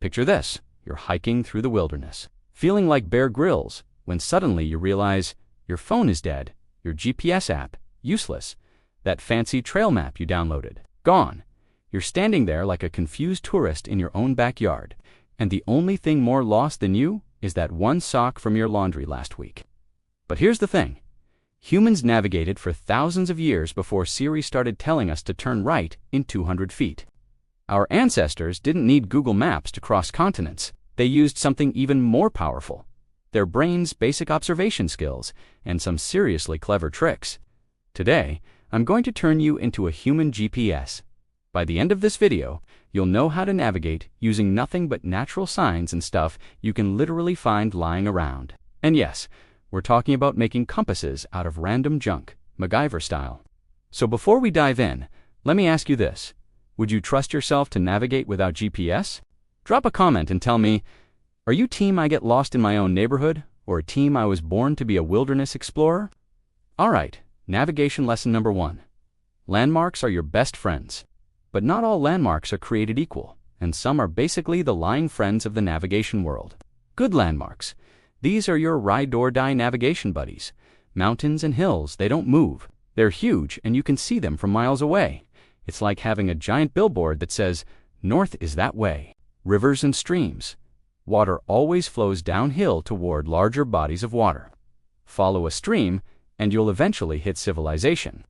Picture this: you're hiking through the wilderness, feeling like Bear Grylls, when suddenly you realize your phone is dead, your GPS app useless, that fancy trail map you downloaded gone. You're standing there like a confused tourist in your own backyard, and the only thing more lost than you is that one sock from your laundry last week. But here's the thing. Humans navigated for thousands of years before Siri started telling us to turn right in 200 feet. Our ancestors didn't need Google Maps to cross continents. They used something even more powerful: their brains' basic observation skills and some seriously clever tricks. Today, I'm going to turn you into a human GPS. By the end of this video, you'll know how to navigate using nothing but natural signs and stuff you can literally find lying around. And yes, we're talking about making compasses out of random junk, MacGyver style. So before we dive in, let me ask you this. Would you trust yourself to navigate without GPS? Drop a comment and tell me, are you team I get lost in my own neighborhood, or a team I was born to be a wilderness explorer? Alright, navigation lesson number 1. Landmarks are your best friends. But not all landmarks are created equal, and some are basically the lying friends of the navigation world. Good landmarks. These are your ride-or-die navigation buddies. Mountains and hills, they don't move. They're huge, and you can see them from miles away. It's like having a giant billboard that says, "North is that way." Rivers and streams. Water always flows downhill toward larger bodies of water. Follow a stream, and you'll eventually hit civilization.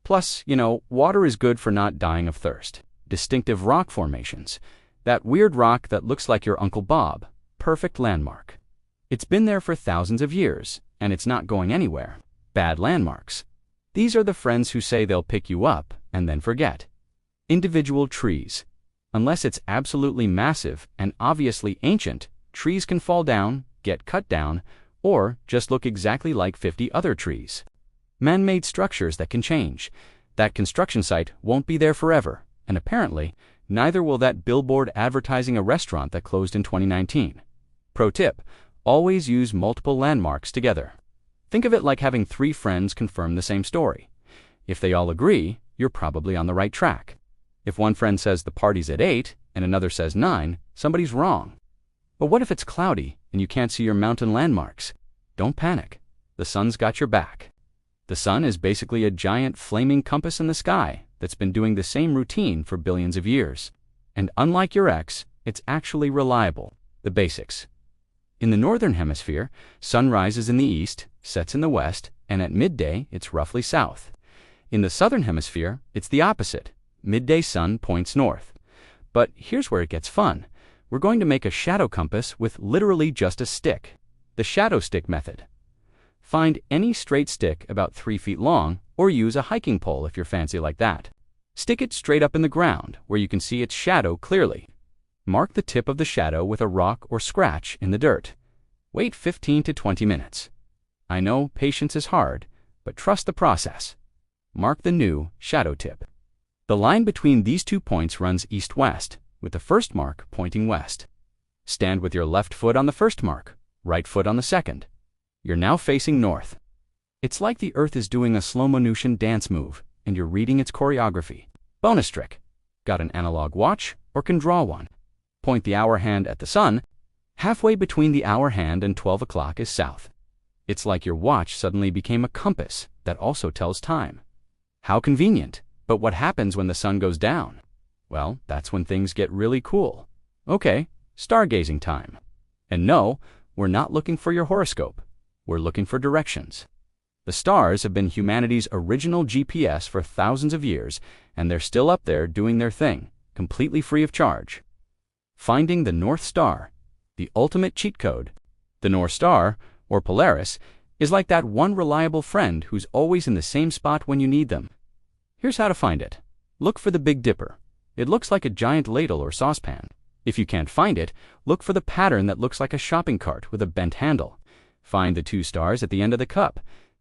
Plus, water is good for not dying of thirst. Distinctive rock formations. That weird rock that looks like your Uncle Bob. Perfect landmark. It's been there for thousands of years, and it's not going anywhere. Bad landmarks. These are the friends who say they'll pick you up and then forget. Individual trees. Unless it's absolutely massive and obviously ancient, trees can fall down, get cut down, or just look exactly like 50 other trees. Man-made structures that can change. That construction site won't be there forever, and apparently, neither will that billboard advertising a restaurant that closed in 2019. Pro tip: always use multiple landmarks together. Think of it like having 3 friends confirm the same story. If they all agree, you're probably on the right track. If one friend says the party's at 8 and another says 9, somebody's wrong. But what if it's cloudy and you can't see your mountain landmarks? Don't panic. The sun's got your back. The sun is basically a giant flaming compass in the sky that's been doing the same routine for billions of years. And unlike your ex, it's actually reliable. The basics. In the northern hemisphere, sun rises in the east, sets in the west, and at midday it's roughly south. In the southern hemisphere, it's the opposite. Midday sun points north. But here's where it gets fun. We're going to make a shadow compass with literally just a stick. The shadow stick method. Find any straight stick about 3 feet long, or use a hiking pole if you're fancy like that. Stick it straight up in the ground, where you can see its shadow clearly. Mark the tip of the shadow with a rock or scratch in the dirt. Wait 15 to 20 minutes. I know patience is hard, but trust the process. Mark the new shadow tip. The line between these 2 points runs east-west, with the first mark pointing west. Stand with your left foot on the first mark, right foot on the second. You're now facing north. It's like the earth is doing a slow-motion dance move, and you're reading its choreography. Bonus trick. Got an analog watch, or can draw one? Point the hour hand at the sun. Halfway between the hour hand and 12 o'clock is south. It's like your watch suddenly became a compass that also tells time. How convenient. But what happens when the sun goes down? Well, that's when things get really cool. Okay, stargazing time. And no, we're not looking for your horoscope. We're looking for directions. The stars have been humanity's original GPS for thousands of years, and they're still up there doing their thing, completely free of charge. Finding the North Star, the ultimate cheat code. The North Star, or Polaris, is like that one reliable friend who's always in the same spot when you need them. Here's how to find it. Look for the Big Dipper. It looks like a giant ladle or saucepan. If you can't find it, look for the pattern that looks like a shopping cart with a bent handle. Find the 2 stars at the end of the cup.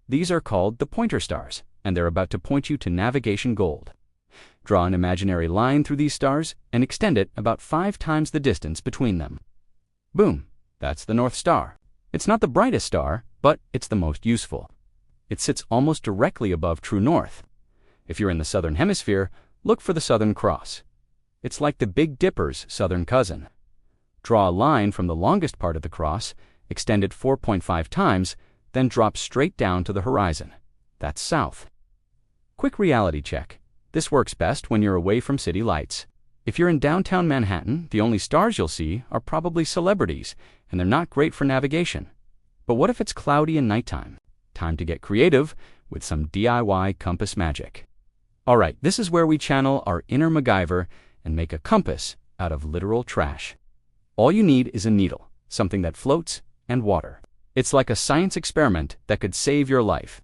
These are called the pointer stars, and they're about to point you to navigation gold. Draw an imaginary line through these stars and extend it about 5 times the distance between them. Boom, that's the North Star. It's not the brightest star, but it's the most useful. It sits almost directly above true north. If you're in the southern hemisphere, look for the Southern Cross. It's like the Big Dipper's southern cousin. Draw a line from the longest part of the cross, extend it 4.5 times, then drop straight down to the horizon. That's south. Quick reality check. This works best when you're away from city lights. If you're in downtown Manhattan, the only stars you'll see are probably celebrities, and they're not great for navigation. But what if it's cloudy and nighttime? Time to get creative with some DIY compass magic. Alright, this is where we channel our inner MacGyver and make a compass out of literal trash. All you need is a needle, something that floats, and water. It's like a science experiment that could save your life.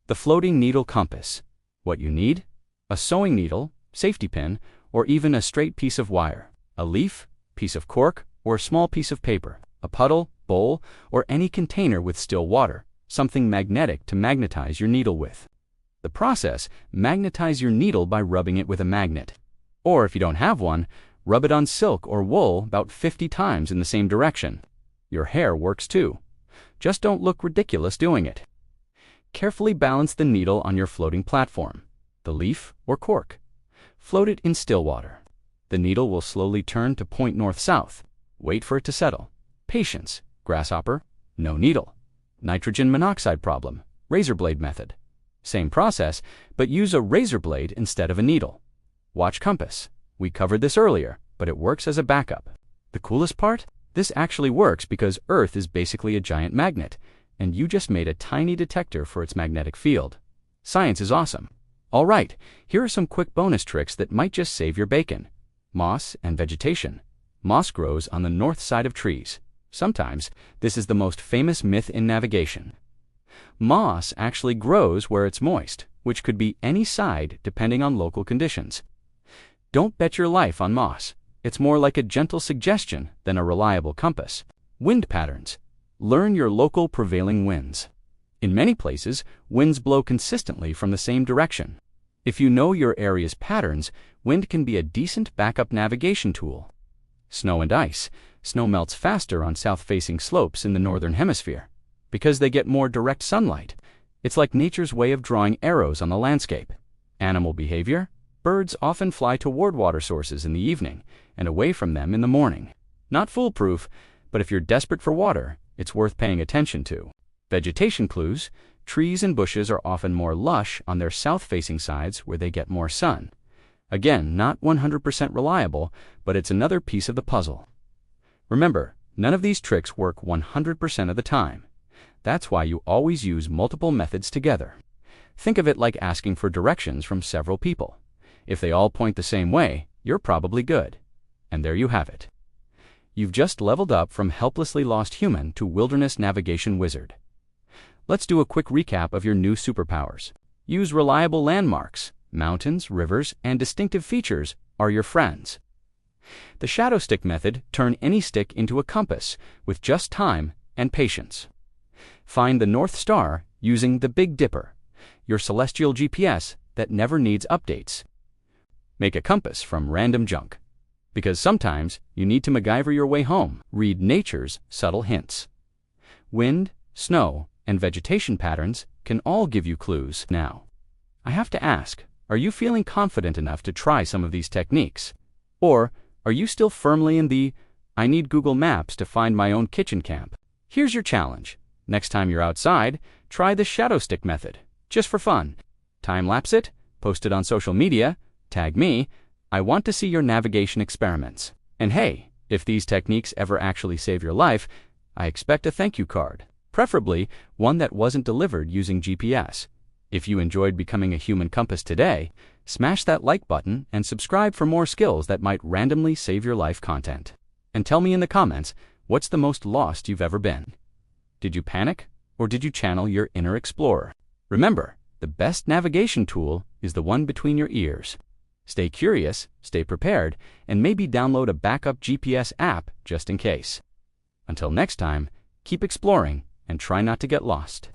The floating needle compass. What you need? A sewing needle, safety pin, or even a straight piece of wire. A leaf, piece of cork, or a small piece of paper. A puddle, bowl, or any container with still water. Something magnetic to magnetize your needle with. The process: magnetize your needle by rubbing it with a magnet. Or if you don't have one, rub it on silk or wool about 50 times in the same direction. Your hair works too. Just don't look ridiculous doing it. Carefully balance the needle on your floating platform, the leaf or cork. Float it in still water. The needle will slowly turn to point north-south. Wait for it to settle. Patience. Grasshopper. No needle. Nitrogen monoxide problem. Razor blade method. Same process, but use a razor blade instead of a needle. Watch compass. We covered this earlier, but it works as a backup. The coolest part? This actually works because Earth is basically a giant magnet, and you just made a tiny detector for its magnetic field. Science is awesome. All right, here are some quick bonus tricks that might just save your bacon. Moss and vegetation. Moss grows on the north side of trees. Sometimes, this is the most famous myth in navigation. Moss actually grows where it's moist, which could be any side depending on local conditions. Don't bet your life on moss. It's more like a gentle suggestion than a reliable compass. Wind patterns. Learn your local prevailing winds. In many places, winds blow consistently from the same direction. If you know your area's patterns, wind can be a decent backup navigation tool. Snow and ice. Snow melts faster on south-facing slopes in the northern hemisphere because they get more direct sunlight. It's like nature's way of drawing arrows on the landscape. Animal behavior. Birds often fly toward water sources in the evening and away from them in the morning. Not foolproof, but if you're desperate for water, it's worth paying attention to. Vegetation clues. Trees and bushes are often more lush on their south-facing sides where they get more sun. Again, not 100% reliable, but it's another piece of the puzzle. Remember, none of these tricks work 100% of the time. That's why you always use multiple methods together. Think of it like asking for directions from several people. If they all point the same way, you're probably good. And there you have it. You've just leveled up from helplessly lost human to wilderness navigation wizard. Let's do a quick recap of your new superpowers. Use reliable landmarks. Mountains, rivers, and distinctive features are your friends. The shadow stick method: turn any stick into a compass with just time and patience. Find the North Star using the Big Dipper, your celestial GPS that never needs updates. Make a compass from random junk. Because sometimes you need to MacGyver your way home. Read nature's subtle hints. Wind, snow, and vegetation patterns can all give you clues. Now, I have to ask, are you feeling confident enough to try some of these techniques? Or are you still firmly in the, I need Google Maps to find my own kitchen camp? Here's your challenge. Next time you're outside, try the shadow stick method, just for fun. Time-lapse it, post it on social media, tag me. I want to see your navigation experiments. And hey, if these techniques ever actually save your life, I expect a thank you card. Preferably one that wasn't delivered using GPS. If you enjoyed becoming a human compass today, smash that like button and subscribe for more skills that might randomly save your life content. And tell me in the comments, what's the most lost you've ever been? Did you panic, or did you channel your inner explorer? Remember, the best navigation tool is the one between your ears. Stay curious, stay prepared, and maybe download a backup GPS app just in case. Until next time, keep exploring and try not to get lost.